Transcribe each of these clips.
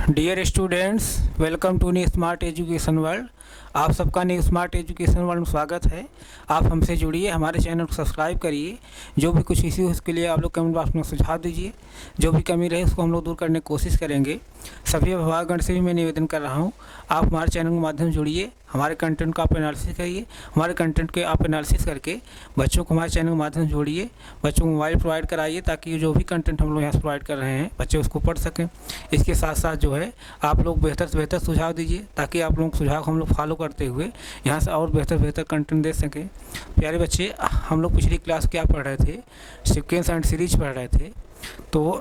Dear students, welcome to new smart education world. आप सबका new smart education world में स्वागत है। आप हमसे जुड़िए, हमारे चैनल को सब्सक्राइब करिए। जो भी कुछ इश्यू है उसके लिए आप लोग कमेंट बॉक्स में सुझाव दीजिए। जो भी कमी रहे उसको हम लोग दूर करने की कोशिश करेंगे। सभी अभिभावकगण से भी मैं निवेदन कर रहा हूँ, आप हमारे चैनल के माध्यम से जुड़िए, हमारे कंटेंट का आप एनालिसिस करिए। हमारे कंटेंट के आप एनालिसिस करके बच्चों को हमारे चैनल के माध्यम से जोड़िए। बच्चों को मोबाइल प्रोवाइड कराइए ताकि जो भी कंटेंट हम लोग यहाँ से प्रोवाइड कर रहे हैं बच्चे उसको पढ़ सकें। इसके साथ साथ जो है आप लोग बेहतर से बेहतर सुझाव दीजिए ताकि आप लोगों के सुझाव को हम लोग फॉलो करते हुए यहाँ से और बेहतर कंटेंट दे सकें। प्यारे बच्चे, हम लोग पिछली क्लास क्या पढ़ रहे थे? सीक्वेंस एंड सीरीज पढ़ रहे थे। तो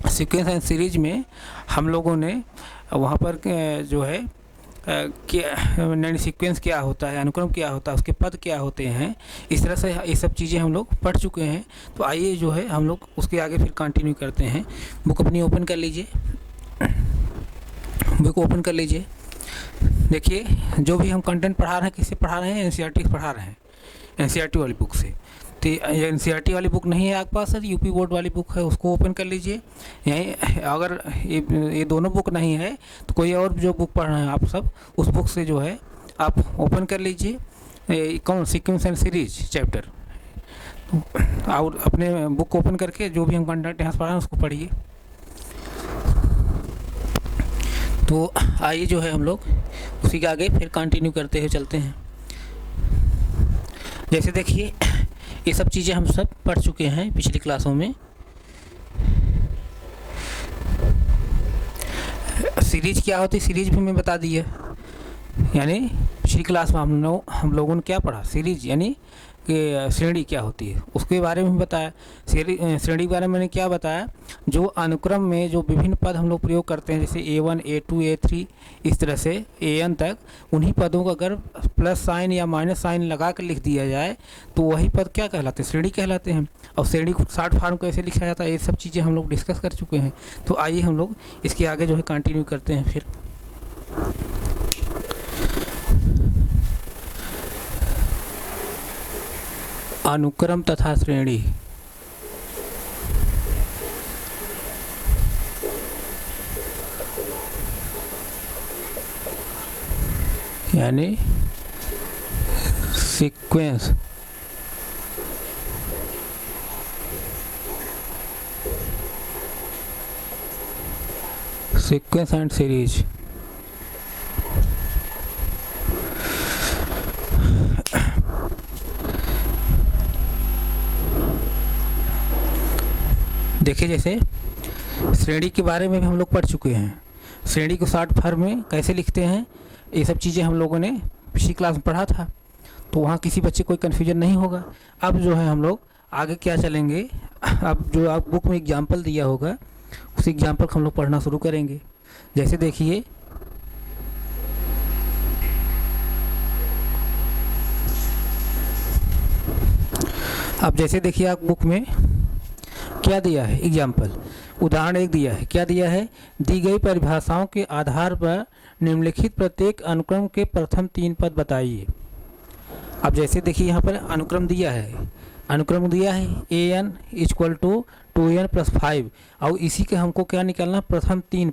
सीक्वेंस एंड सीरीज में हम लोगों ने वहाँ पर जो है क्या सीक्वेंस क्या होता है, अनुक्रम क्या होता है, उसके पद क्या होते हैं, इस तरह से ये सब चीज़ें हम लोग पढ़ चुके हैं। तो आइए जो है हम लोग उसके आगे फिर कंटिन्यू करते हैं। बुक अपनी ओपन कर लीजिए, बुक ओपन कर लीजिए। देखिए, जो भी हम कंटेंट पढ़ा रहे हैं किससे पढ़ा रहे हैं? एनसीईआरटी पढ़ा रहे हैं, एनसीईआरटी वाली बुक से। तो एनसीईआरटी वाली बुक नहीं है आपके पास सर, यूपी बोर्ड वाली बुक है, उसको ओपन कर लीजिए। यहीं अगर ये दोनों बुक नहीं है तो कोई और जो बुक पढ़ रहे हैं आप सब, उस बुक से जो है आप ओपन कर लीजिए। कौन? Sequence and series chapter. और अपने बुक ओपन करके जो भी हम कंटेंट यहाँ से पढ़ रहे हैं उसको पढ़िए। तो आइए जो है हम लोग उसी के आगे फिर कंटिन्यू करते हुए चलते हैं। जैसे देखिए, ये सब चीज़ें हम सब पढ़ चुके हैं पिछली क्लासों में। सीरीज क्या होती है, सीरीज भी मैं बता दी है। यानी पिछली क्लास में हम लोगों ने क्या पढ़ा? सीरीज यानी कि श्रेणी क्या होती है उसके बारे में बताया। श्रेणी के बारे में मैंने क्या बताया? जो अनुक्रम में जो विभिन्न पद हम लोग प्रयोग करते हैं, जैसे A1, A2, A3 इस तरह से AN तक, उन्हीं पदों का अगर प्लस साइन या माइनस साइन लगा कर लिख दिया जाए तो वही पद क्या कहलाते हैं? श्रेणी कहलाते हैं। और श्रेणी को शॉर्ट फॉर्म कैसे लिखा जाता है, ये सब चीज़ें हम लोग डिस्कस कर चुके हैं। तो आइए हम लोग इसके आगे जो है कंटिन्यू करते हैं फिर। अनुक्रम तथा श्रेणी। यानी सीक्वेंस एंड सीरीज। देखिए, जैसे श्रेणी के बारे में भी हम लोग पढ़ चुके हैं। श्रेणी को शॉर्ट फॉर्म में कैसे लिखते हैं, ये सब चीज़ें हम लोगों ने पिछली क्लास में पढ़ा था। तो वहाँ किसी बच्चे कोई कन्फ्यूजन नहीं होगा। अब जो है हम लोग आगे क्या चलेंगे, अब जो आप बुक में एग्जाम्पल दिया होगा उस एग्जाम्पल को हम लोग पढ़ना शुरू करेंगे। जैसे देखिए, अब जैसे देखिए आप बुक में क्या दिया है? एग्जाम्पल उदाहरण एक दिया है। क्या दिया है? दी गई परिभाषाओं के आधार पर निम्नलिखित प्रत्येक अनुक्रम के प्रथम 3 पद बताइए। अब जैसे देखिए यहाँ पर अनुक्रम दिया है, अनुक्रम दिया है AN = 2n + 5 और इसी के हमको क्या निकालना? प्रथम 3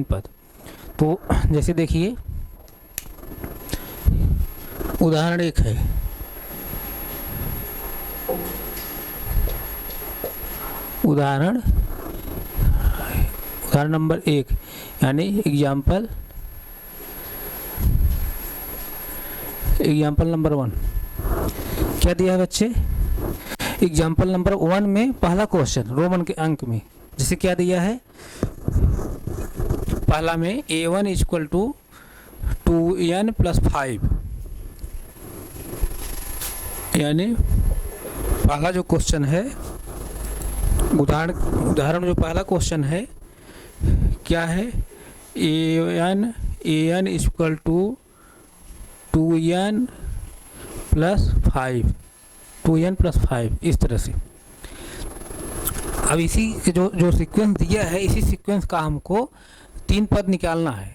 पद। तो जैसे देखिए उदाहरण एक है, उदाहरण नंबर 1 यानी एग्जाम्पल नंबर 1 क्या दिया है बच्चे? एग्जाम्पल नंबर 1 में पहला क्वेश्चन रोमन के अंक में जैसे क्या दिया है? पहला में A1 = 2n + 5 यानी पहला जो क्वेश्चन है, उदाहरण जो पहला क्वेश्चन है क्या है? AN = 2n + 5 इस तरह से। अब इसी जो सीक्वेंस दिया है, इसी सीक्वेंस का हमको 3 पद निकालना है।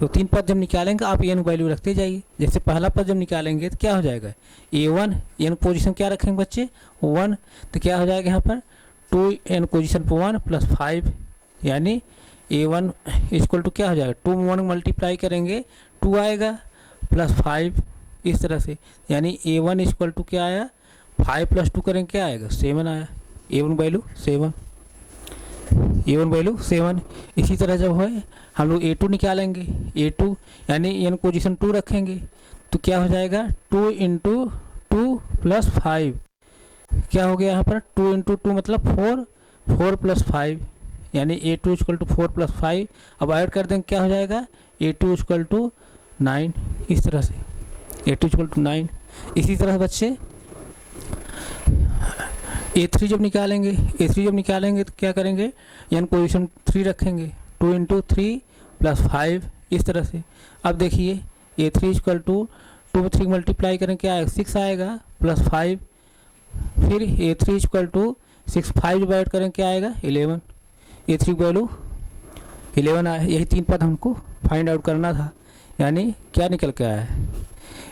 तो 3 पद जब निकालेंगे आप n वैल्यू रखते जाइए। जैसे पहला पद जब निकालेंगे तो क्या हो जाएगा? A1 n पोजीशन क्या रखेंगे बच्चे? 1। तो क्या हो जाएगा यहाँ पर? 2n पोजीशन पर 1 + 5 यानी A1 इक्वल टू क्या हो जाएगा, 2 1 मल्टीप्लाई करेंगे 2 आएगा प्लस 5 इस तरह से, यानी A1 इक्वल टू क्या आया 5 प्लस 2 करेंगे क्या आएगा 7 आया, A1 वैल्यू 7, A1 वैल्यू 7। इसी तरह जब है हम लोग A2 निकालेंगे, A2 यानी n पोजीशन 2 रखेंगे तो क्या हो जाएगा 2 इंटू 2 प्लस 5, क्या हो गया यहाँ पर 2 इंटू 2 मतलब 4, 4 प्लस 5 यानी A2 इक्वल टू 4 प्लस 5। अब ऐड कर देंगे क्या हो जाएगा A2 इक्वल टू 9, इस तरह से A2 इक्वल टू 9। इसी तरह बच्चे A3 जब निकालेंगे तो क्या करेंगे n पोजीशन 3 रखेंगे 2 इंटू 3 प्लस 5 इस तरह से। अब देखिए A3 इक्वल टू 2 3 मल्टीप्लाई करें क्या आएगा 6 आएगा प्लस 5, फिर A3 इक्वल टू 6 5 जब ऐड करें क्या आएगा 11, A3 वैल्यू 11 आया। यही 3 पद हमको फाइंड आउट करना था, यानी क्या निकल के आया है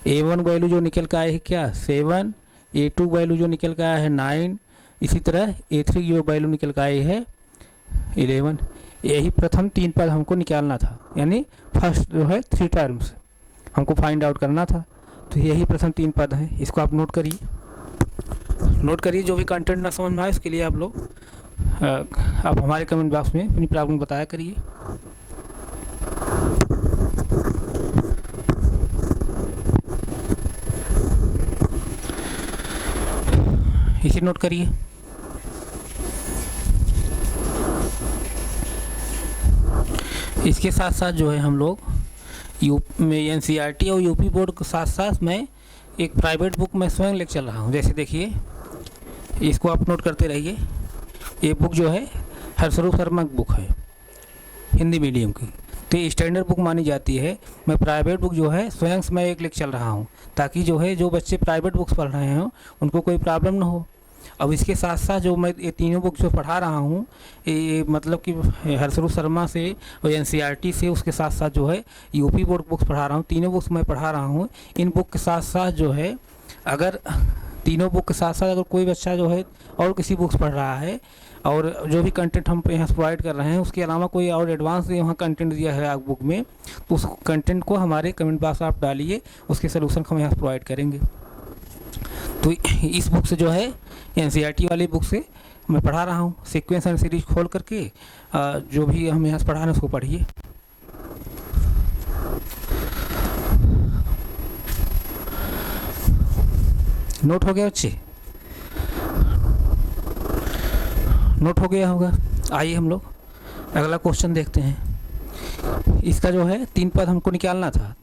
A1 वैल्यू जो निकल के आए है क्या 7, A2 वैल्यू जो निकल के आया है 9, इसी तरह A3 जो वैल्यू निकल के आई है 11। यही प्रथम 3 पद हमको निकालना था, यानी फर्स्ट जो है 3 टर्म्स हमको फाइंड आउट करना था। तो यही प्रथम 3 पद हैं, इसको आप नोट करिए। जो भी कंटेंट ना समझ में आए उसके लिए आप लोग आप हमारे कमेंट बॉक्स में अपनी प्रॉब्लम बताया करिए। इसे नोट करिए। इसके साथ साथ जो है हम लोग NCERT और यूपी बोर्ड के साथ साथ मैं एक प्राइवेट बुक में स्वयं लेकर चल रहा हूँ। जैसे देखिए इसको आप नोट करते रहिए। ये बुक जो है हरस्वरूप शर्मा की बुक है, हिंदी मीडियम की, तो ये स्टैंडर्ड बुक मानी जाती है। मैं प्राइवेट बुक जो है स्वयं से मैं एक लेकर चल रहा हूँ, ताकि जो है जो बच्चे प्राइवेट बुक्स पढ़ रहे हो उनको कोई प्रॉब्लम ना हो। अब इसके साथ साथ जो मैं ये तीनों बुक जो पढ़ा रहा हूँ, ये मतलब कि हरस्वरूप शर्मा से और NCERT से, उसके साथ साथ जो है यूपी बोर्ड बुक्स पढ़ा रहा हूँ। तीनों बुक्स मैं पढ़ा रहा हूँ। इन बुक के साथ साथ जो है अगर तीनों बुक के साथ साथ अगर कोई बच्चा जो है और किसी बुक्स पढ़ रहा है और जो भी कंटेंट हम यहाँ प्रोवाइड कर रहे हैं उसके अलावा कोई और एडवांस वहाँ कंटेंट दिया है आप बुक में, तो उस कंटेंट को हमारे कमेंट बॉक्स में आप डालिए, उसके सोल्यूशन को हम यहाँ प्रोवाइड करेंगे। तो इस बुक से जो है NCERT वाली बुक से मैं पढ़ा रहा हूँ। सीक्वेंस एंड सीरीज खोल करके जो भी हम यहाँ से पढ़ा रहे हैं उसको पढ़िए। नोट हो गया बच्चे? नोट हो गया होगा। आइए हम लोग अगला क्वेश्चन देखते हैं। इसका जो है 3 पद हमको निकालना था,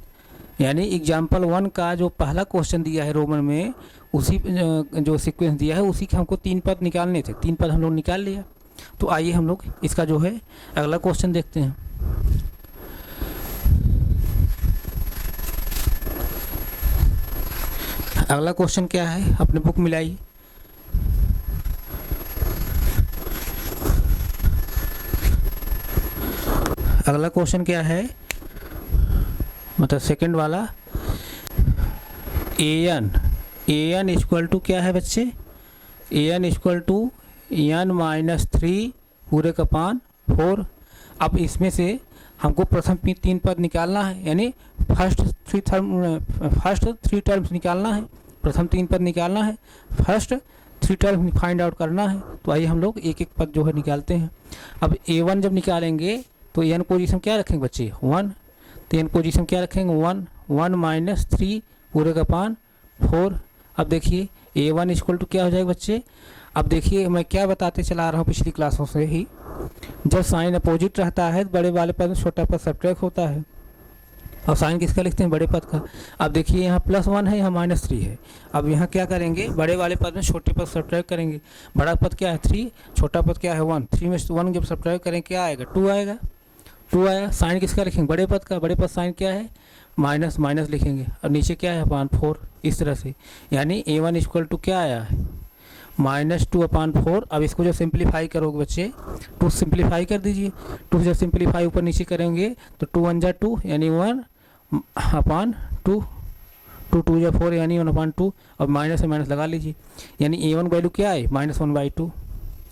यानी एग्जाम्पल 1 का जो पहला क्वेश्चन दिया है रोमन में, उसी जो सीक्वेंस दिया है उसी के हमको 3 पद निकालने थे। 3 पद हम लोग निकाल लिया। तो आइए हम लोग इसका जो है अगला क्वेश्चन देखते हैं। अगला क्वेश्चन क्या है, अपने बुक मिलाइए। अगला क्वेश्चन क्या है, मतलब सेकंड वाला, an इक्वल टू क्या है बच्चे, an equal to n minus 3 पूरे का पान 4। अब इसमें से हमको प्रथम 3 पद निकालना है, यानी फर्स्ट 3 टर्म्स निकालना है। प्रथम 3 पद निकालना है, फर्स्ट 3 टर्म्स फाइंड आउट करना है। तो आइए हम लोग एक एक पद जो है निकालते हैं। अब A1 जब निकालेंगे तो n पोजीशन क्या रखेंगे बच्चे 1, तो n पोजीशन क्या रखेंगे 1 माइनस 3 पूरे का पान 4। अब देखिए A1 इक्वल टू क्या हो जाएगा बच्चे। अब देखिए मैं क्या बताते चला रहा हूँ पिछली क्लासों से ही, जब साइन अपोजिट रहता है तो बड़े वाले पद में छोटा पद सब्ट्रैक्ट होता है, और साइन किसका लिखते हैं बड़े पद का। अब देखिए यहाँ +1 है, यहाँ -3 है। अब यहाँ क्या करेंगे, बड़े वाले पद में छोटे पद सब्ट्रैक्ट करेंगे। बड़ा पद क्या है 3, छोटा पद क्या है 1। 3 में 1 जब सब्ट्रैक्ट करेंगे क्या आएगा 2 आएगा। 2 आया। साइन किसका लिखेंगे बड़े पद का। बड़े पद साइन क्या है माइनस लिखेंगे, और नीचे क्या है /4 इस तरह से। यानी A1 इक्वल टू क्या आया है -2/4। अब इसको जो सिंप्लीफाई करोगे बच्चे, 2 सिंप्लीफाई कर दीजिए। 2 जब सिंप्लीफाई ऊपर नीचे करेंगे तो 2 1 जा 2 यानी 1/2, 2 2 जा 4 यानी 1/2। अब माइनस से माइनस लगा लीजिए, यानी A1 वैल्यू क्या है -1/2।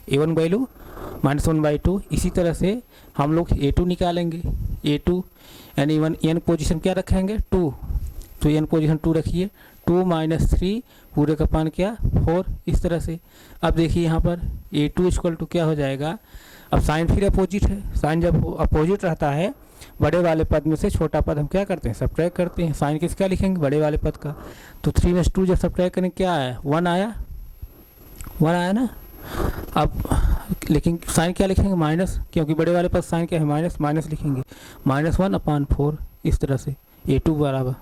A1 value -1/2। इसी तरह से हम लोग A2 निकालेंगे। A2 यानी n पोजीशन क्या रखेंगे 2, तो n पोजीशन 2 रखिए। 2 - 3 पूरे का पान क्या 4, इस तरह से। अब देखिए यहाँ पर A2 इक्वल टू क्या हो जाएगा, अब साइन फिर अपोजिट है। साइन जब अपोजिट रहता है बड़े वाले पद में से छोटा पद हम क्या करते हैं सब्ट्रैक्ट करते हैं। साइन किसका लिखेंगे बड़े वाले पद का। तो 3 में 2 जब सब्ट्रैक्ट करेंगे क्या आया 1 आया, 1 आया ना। अब लेकिन साइन क्या लिखेंगे माइनस, क्योंकि बड़े वाले पद साइन क्या है माइनस, माइनस लिखेंगे -1/4 इस तरह से A2 बराबर।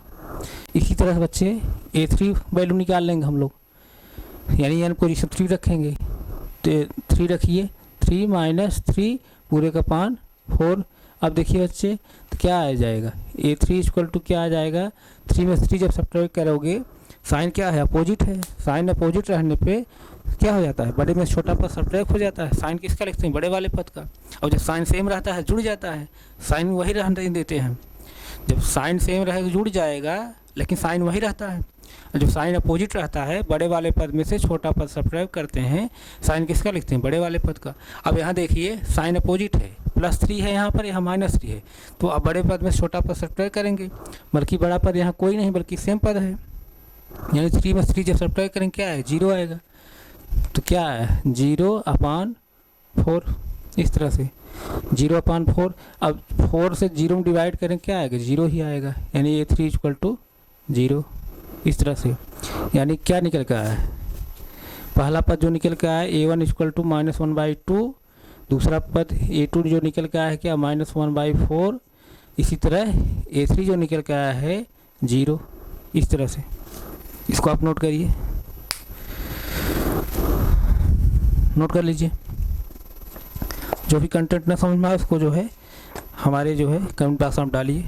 इसी तरह से बच्चे A3 वैल्यू निकाल लेंगे हम लोग, यानी n पोजीशन 3 रखेंगे। तो 3 रखिए, 3 - 3 पूरे का पान 4। अब देखिए बच्चे तो क्या आ जाएगा A3 इक्वल टू क्या आ जाएगा, 3 में 3 जब सब्ट्रैक्ट करोगे साइन क्या है अपोजिट है। साइन अपोजिट रहने पे क्या हो जाता है बड़े में छोटा पद सब्ट्रैक्ट हो जाता है। साइन किसका लिखते हैं बड़े वाले पद का। और जब साइन सेम रहता है जुड़ जाता है, साइन वही रहने देते हैं। जब साइन सेम रहेगा जुड़ जाएगा लेकिन साइन वही रहता है। और जब साइन अपोजिट रहता है बड़े वाले पद में से छोटा पद सब्ट्रैक्ट करते हैं, साइन किसका लिखते हैं बड़े वाले पद का। अब यहाँ देखिए साइन अपोजिट है, +3 है यहाँ पर, यहाँ -3 है। तो अब बड़े पद में छोटा पद सब्ट्रैक्ट करेंगे, बल्कि बड़ा पद यहाँ कोई नहीं बल्कि सेम पद है। यानी 3 में 3 जब सब्ट्रैक्ट करेंगे क्या है 0 आएगा। तो क्या है 0/4 इस तरह से 0/4। अब 4 से 0 में डिवाइड करें क्या आएगा 0 ही आएगा। यानी A3 इक्वल टू 0 इस तरह से। यानी क्या निकल कर आया है पहला पद जो निकल कर आया है A1 इक्वल टू -1/2, दूसरा पद A2 जो निकल कर आया है क्या -1/4। इसी तरह A3 जो निकल कर आया है 0 इस तरह से। इसको आप नोट करिए, नोट कर लीजिए। जो भी कंटेंट ना समझ में आए उसको जो है हमारे जो है कमेंट बॉक्स में डालिए।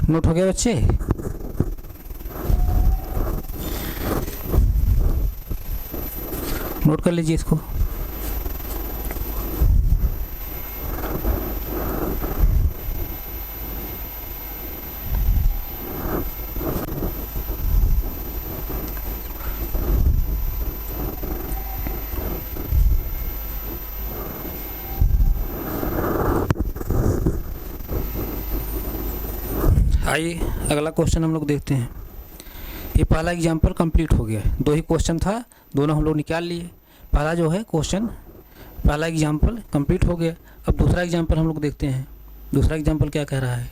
नोट हो गया बच्चे। नोट कर लीजिए इसको। आइए अगला क्वेश्चन हम लोग देखते हैं। ये पहला एग्जाम्पल कंप्लीट हो गया है, 2 ही क्वेश्चन था, दोनों हम लोग निकाल लिए। पहला जो है क्वेश्चन, पहला एग्जाम्पल कंप्लीट हो गया। अब दूसरा एग्जाम्पल हम लोग देखते हैं। दूसरा एग्जाम्पल क्या कह रहा है,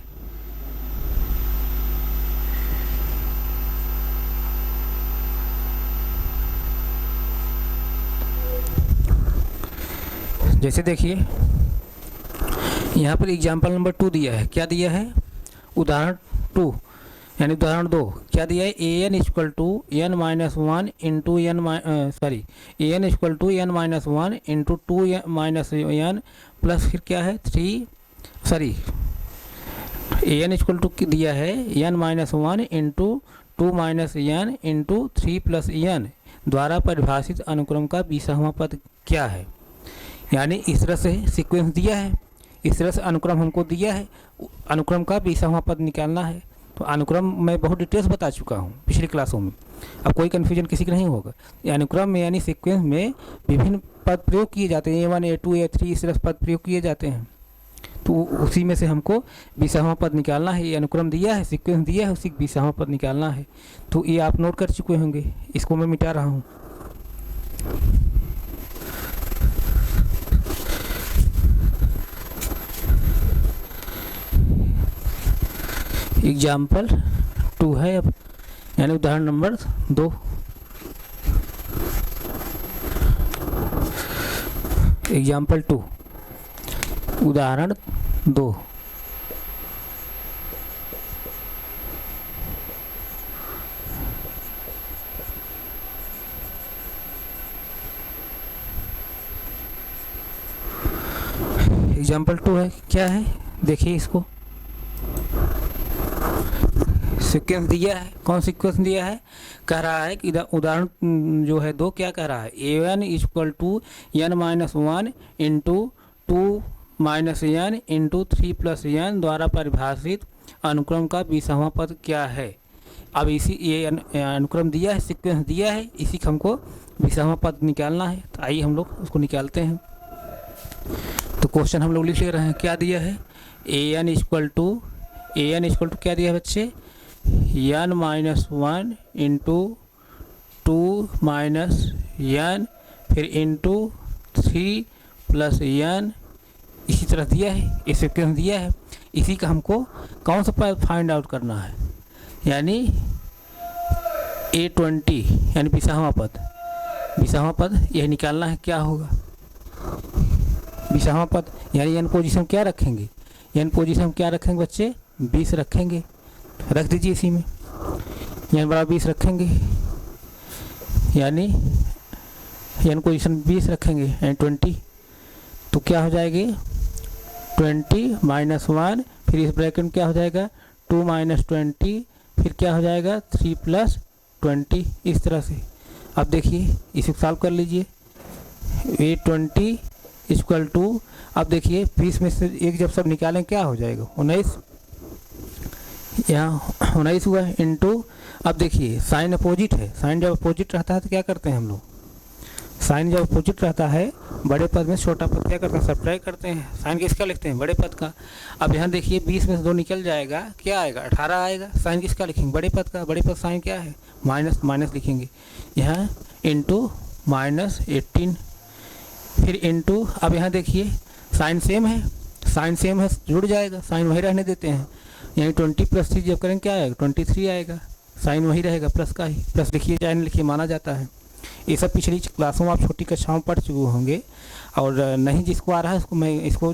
जैसे देखिए यहाँ पर एग्जाम्पल नंबर 2 दिया है। क्या दिया है उदाहरण 2 यानी उदाहरण 2 क्या दिया है an equal to n-1 into n an equal to n-1 into 2 n plus फिर क्या है 3 an इक्वल टू दिया है n-1 into 2 n into 3 + n द्वारा परिभाषित अनुक्रम का 20वां पद क्या है। यानी इस तरह से सीक्वेंस दिया है, इस तरह से अनुक्रम हमको दिया है, अनुक्रम का 20वां पद निकालना है। तो अनुक्रम मैं बहुत डिटेल्स बता चुका हूँ पिछली क्लासों में, अब कोई कन्फ्यूजन किसी का नहीं होगा। अनुक्रम में यानी सीक्वेंस में विभिन्न पद प्रयोग किए जाते हैं, A1 A2 A3 इस तरह पद प्रयोग किए जाते हैं। तो उसी में से हमको 20वां पद निकालना है। ये अनुक्रम दिया है, सीक्वेंस दिया है, उसी 20वां पद निकालना है। तो ये आप नोट कर चुके होंगे, इसको मैं मिटा रहा हूँ। एग्जाम्पल 2 है अब, यानी उदाहरण नंबर 2। एग्जाम्पल 2, उदाहरण 2। एग्जाम्पल 2 है, क्या है देखिए, इसको सीक्वेंस दिया है। कौन सीक्वेंस दिया है? कह रहा है कि उदाहरण जो है 2 क्या कह रहा है, a1 equal to n minus 1 into 2 minus n into 3 plus n द्वारा परिभाषित अनुक्रम का 20वां पद क्या है। अब इसी ये अनुक्रम दिया है, सीक्वेंस दिया है, इसी का हमको 20वां पद निकालना है। तो आइए हम लोग उसको निकालते हैं। तो क्वेश्चन हम लोग लिख ले रहे हैं, क्या दिया है, an इक्वल टू क्या दिया है बच्चे, n minus 1 into 2 minus n फिर इंटू 3 प्लस n, इसी तरह दिया है, ये सीक्वेंस दिया है। इसी का हमको कौन सा पद फाइंड आउट करना है, यानी A20 यानी 20वां पद यह निकालना है। क्या होगा 20वां पद, यानी n पोजीशन क्या रखेंगे, बच्चे 20 रखेंगे। रख दीजिए इसी में, n बराबर 20 रखेंगे, यानी n पोजीशन 20 रखेंगे, यानी 20। तो क्या हो जाएगी 20 माइनस 1, फिर इस ब्रैकेट में क्या हो जाएगा 2 माइनस 20, फिर क्या हो जाएगा 3 प्लस 20, इस तरह से। अब देखिए इसे सॉल्व कर लीजिए। A20 इक्वल टू, अब देखिए 20 में से एक जब सब निकालें क्या हो जाएगा 19, यहाँ 19 हुआ इंटू, अब देखिए साइन अपोजिट है, साइन जब अपोजिट रहता है तो क्या करते हैं हम लोग, साइन जब अपोजिट रहता है बड़े पद में छोटा पद क्या करते हैं, सब्ट्रैक्ट करते हैं। साइन किसका लिखते हैं, बड़े पद का। अब यहाँ देखिए 20 में से 2 निकल जाएगा, क्या आएगा 18 आएगा। साइन किसका लिखेंगे, बड़े पद का। बड़े पद साइन क्या है, माइनस लिखेंगे यहाँ, इंटू माइनस 18 फिर इंटू, अब यहाँ देखिए साइन सेम है, जुड़ जाएगा, साइन वही रहने देते हैं, यानी 20 प्लस 3 जब करेंगे क्या आएगा 23 आएगा, साइन वही रहेगा, प्लस का ही, प्लस लिखिए चाहे लिखिए माना जाता है। ये सब पिछली क्लासों में आप छोटी कक्षाओं में पढ़ चुके होंगे, और नहीं जिसको आ रहा है उसको मैं इसको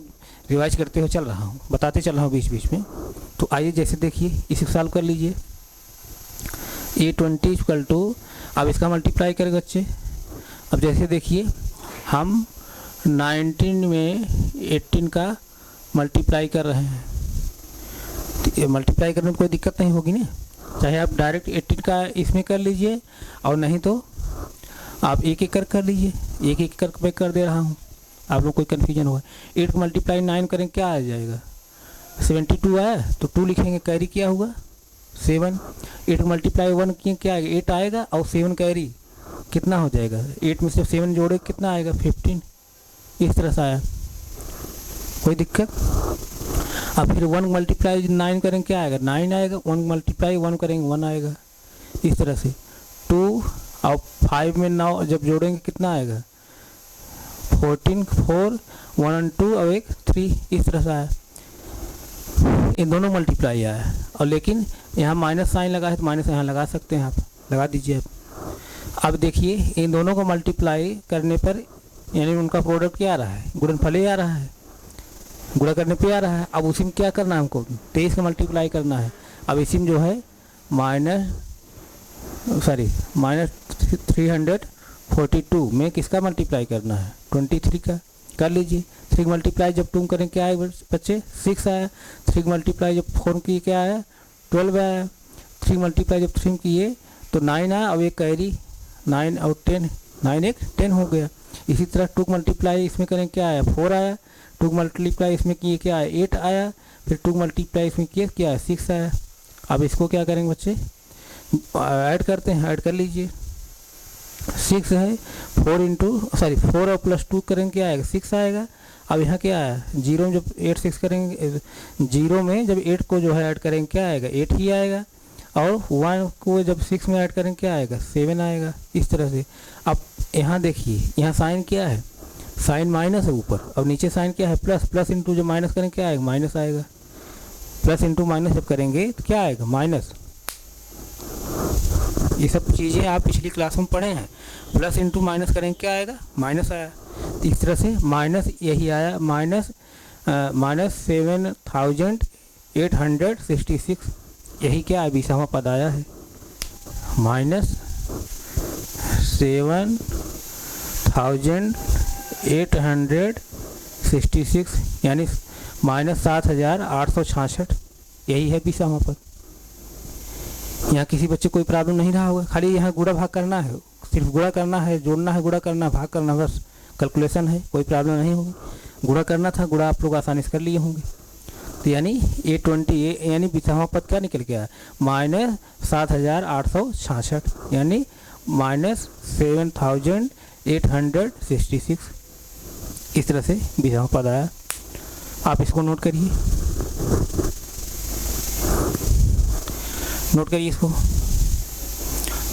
रिवाइज करते हुए चल रहा हूँ, बताते चल रहा हूँ बीच में। तो आइए जैसे देखिए इसे सॉल्व कर लीजिए। A20 इक्वल टू, अब इसका मल्टीप्लाई करें बच्चे। अब जैसे देखिए हम 19 में 18 का मल्टीप्लाई कर रहे हैं, तो मल्टीप्लाई करने में कोई दिक्कत नहीं होगी ना, चाहे आप डायरेक्ट 18 का इसमें कर लीजिए, और नहीं तो आप एक कर लीजिए, एक मैं कर दे रहा हूँ, आप लोग कोई कन्फ्यूजन होगा। 8 मल्टीप्लाई 9 करें क्या आ जाएगा 72 आया, तो 2 लिखेंगे, कैरी क्या हुआ 7। 8 मल्टीप्लाई 1 किए क्या आएगा 8 आएगा, और 7 कैरी कितना हो जाएगा, 8 में से 7 जोड़े कितना आएगा 15, इस तरह से आया, कोई दिक्कत। अब फिर 1 मल्टीप्लाई 9 करेंगे क्या आएगा 9 आएगा, 1 मल्टीप्लाई 1 करेंगे 1 आएगा, इस तरह से। 2 और 5 में 9 जब जोड़ेंगे कितना आएगा 14, 4 1 और 2 और एक 3, इस तरह से आया। इन दोनों मल्टीप्लाई आया, और लेकिन यहाँ माइनस साइन लगा है तो माइनस यहाँ लगा सकते हैं, आप लगा दीजिए आप। अब देखिए इन दोनों को मल्टीप्लाई करने पर यानी उनका प्रोडक्ट क्या आ रहा है, गुणनफल ही आ रहा है, गुणा करने पे आ रहा है। अब उसी में क्या करना है हमको 23 का मल्टीप्लाई करना है। अब इसी में जो है माइनस 342 में किसका मल्टीप्लाई करना है 23 का, कर लीजिए। 3 मल्टीप्लाई जब 2 करें क्या आएगा बच्चे 6 आया, 3 मल्टीप्लाई जब 4 किए क्या आया 12 आया, 3 मल्टीप्लाई जब 3 किए तो 9 आया, और एक कैरी 9 और 10, 9 एक 10 हो गया। इसी तरह 2 मल्टीप्लाई इसमें करें क्या आया 4 आया, 2 मल्टीप्लाई इसमें किए क्या आया 8 आया, फिर 2 मल्टीप्लाई इसमें किए क्या आया 6 आया। अब इसको क्या करेंगे बच्चे ऐड करते हैं, ऐड कर लीजिए। 6 है 4 और प्लस 2 करेंगे क्या आएगा 6 आएगा। अब यहाँ क्या आया 0 में जब 8 6 करेंगे, 0 में जब 8 को जो है ऐड करेंगे क्या आएगा 8 ही आएगा, और 1 को जब 6 में ऐड करेंगे क्या आएगा 7 आएगा, इस तरह से। अब यहाँ देखिए यहाँ साइन क्या है, साइन माइनस है ऊपर, और नीचे साइन क्या है प्लस, प्लस इंटू जब माइनस करेंगे क्या आएगा माइनस आएगा, प्लस इंटू माइनस जब करेंगे तो क्या आएगा माइनस। ये सब चीज़ें आप पिछली क्लास में पढ़े हैं, प्लस इंटू माइनस करेंगे क्या आएगा माइनस आया। तो इस तरह से माइनस यही आया, माइनस 7,866, यही क्या है 20वां पद आया है, माइनस 7,866 यानी माइनस 7,866, यही है 20वां पद। यहाँ किसी बच्चे कोई प्रॉब्लम नहीं रहा होगा, खाली यहाँ गुणा भाग करना है, सिर्फ गुणा करना है, जोड़ना है, गुणा करना, भाग करना, बस कैलकुलेशन है, कोई प्रॉब्लम नहीं होगी। गुणा करना था, गुणा आप लोग आसानी से कर लिए होंगे। तो यानी 820 यानी 20वां पद क्या निकल गया, माइनस 7,866 यानी माइनस 7,866, इस तरह से 20वां पद आया। आप इसको नोट करिए, नोट करिए इसको।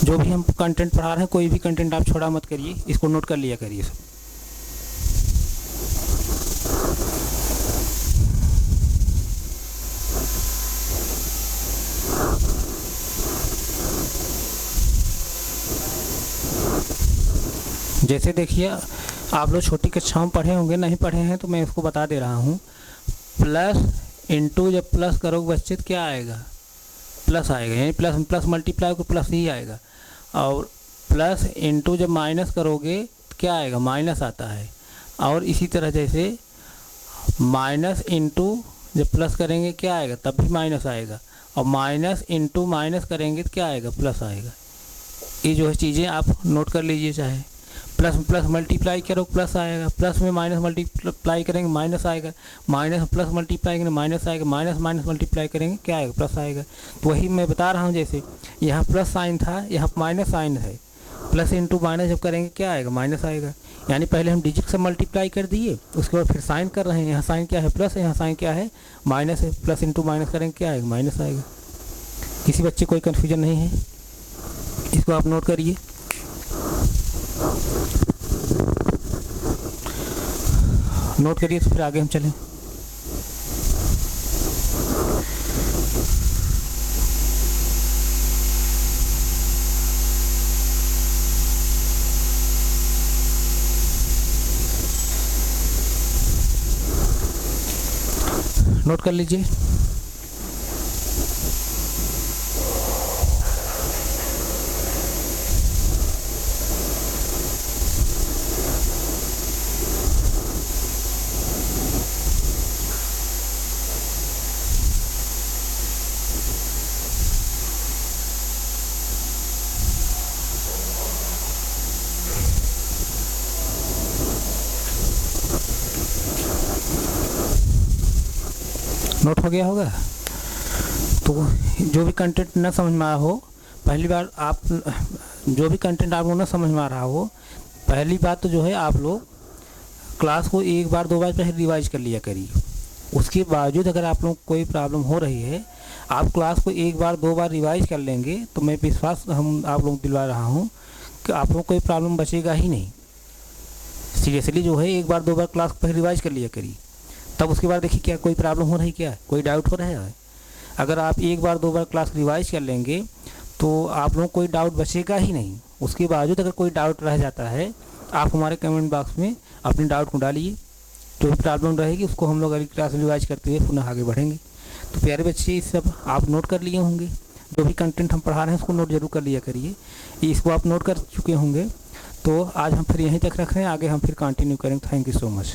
जो भी हम कंटेंट पढ़ा रहे हैं, कोई भी कंटेंट आप छोड़ा मत करिए, इसको नोट कर लिया करिए सब। जैसे देखिए आप लोग छोटी कक्षाओं में पढ़े होंगे, नहीं पढ़े हैं तो मैं इसको बता दे रहा हूँ। प्लस इंटू जब प्लस करोगे बच्चे तो क्या आएगा, प्लस आएगा, यानी प्लस प्लस मल्टीप्लाई को प्लस ही आएगा। और प्लस इंटू जब माइनस करोगे तो क्या आएगा, माइनस आता है। और इसी तरह जैसे माइनस इंटू जब प्लस करेंगे क्या आएगा, तब भी माइनस आएगा। और माइनस इंटू माइनस करेंगे तो क्या आएगा, प्लस आएगा। ये जो है चीज़ें आप नोट कर लीजिए। चाहे प्लस प्लस मल्टीप्लाई करो प्लस आएगा, प्लस में माइनस मल्टीप्लाई करेंगे माइनस आएगा, माइनस प्लस मल्टीप्लाई करेंगे माइनस आएगा, माइनस माइनस मल्टीप्लाई करेंगे क्या आएगा, प्लस आएगा। तो वही मैं बता रहा हूँ, जैसे यहाँ प्लस साइन था, यहाँ माइनस साइन है, प्लस इंटू माइनस जब करेंगे क्या आएगा, माइनस आएगा। यानी पहले हम डिजिट से मल्टीप्लाई कर दिए, उसके बाद फिर साइन कर रहे हैं। यहाँ साइन क्या है, प्लस है, यहाँ साइन क्या है, माइनस है। प्लस इंटू माइनस करेंगे क्या आएगा, माइनस आएगा। किसी बच्चे कोई कन्फ्यूजन नहीं है, इसको आप नोट करिए। नोट करिए तो फिर आगे हम चलें। नोट कर लीजिए। नोट हो गया होगा। तो जो भी कंटेंट न समझ में आया हो, पहली बार आप जो भी कंटेंट आप लोग न समझ में आ रहा हो, पहली बात तो जो है आप लोग क्लास को एक बार दो बार पहले रिवाइज कर लिया करिए। उसके बावजूद अगर आप लोग कोई प्रॉब्लम हो रही है, आप क्लास को एक बार दो बार रिवाइज कर लेंगे तो मैं विश्वास हम आप लोग दिलवा रहा हूँ कि आप लोग कोई प्रॉब्लम बचेगा ही नहीं। सीरियसली जो है एक बार दो बार क्लास को पहले रिवाइज कर लिया करिए, तब उसके बाद देखिए क्या कोई प्रॉब्लम हो रही, क्या कोई डाउट हो रहा है। अगर आप एक बार दो बार क्लास रिवाइज कर लेंगे तो आप लोगों को कोई डाउट बचेगा ही नहीं। उसके बावजूद अगर कोई डाउट रह जाता है, आप हमारे कमेंट बॉक्स में अपने डाउट को डालिए। जो भी प्रॉब्लम रहेगी उसको हम लोग अगली क्लास रिवाइज करते हुए पुनः आगे बढ़ेंगे। तो प्यारे बच्चे, इस सब आप नोट कर लिए होंगे। जो भी कंटेंट हम पढ़ा रहे हैं उसको नोट जरूर कर लिया करिए। इसको आप नोट कर चुके होंगे। तो आज हम फिर यहीं तक रख रहे हैं, आगे हम फिर कंटिन्यू करेंगे। Thank you so much.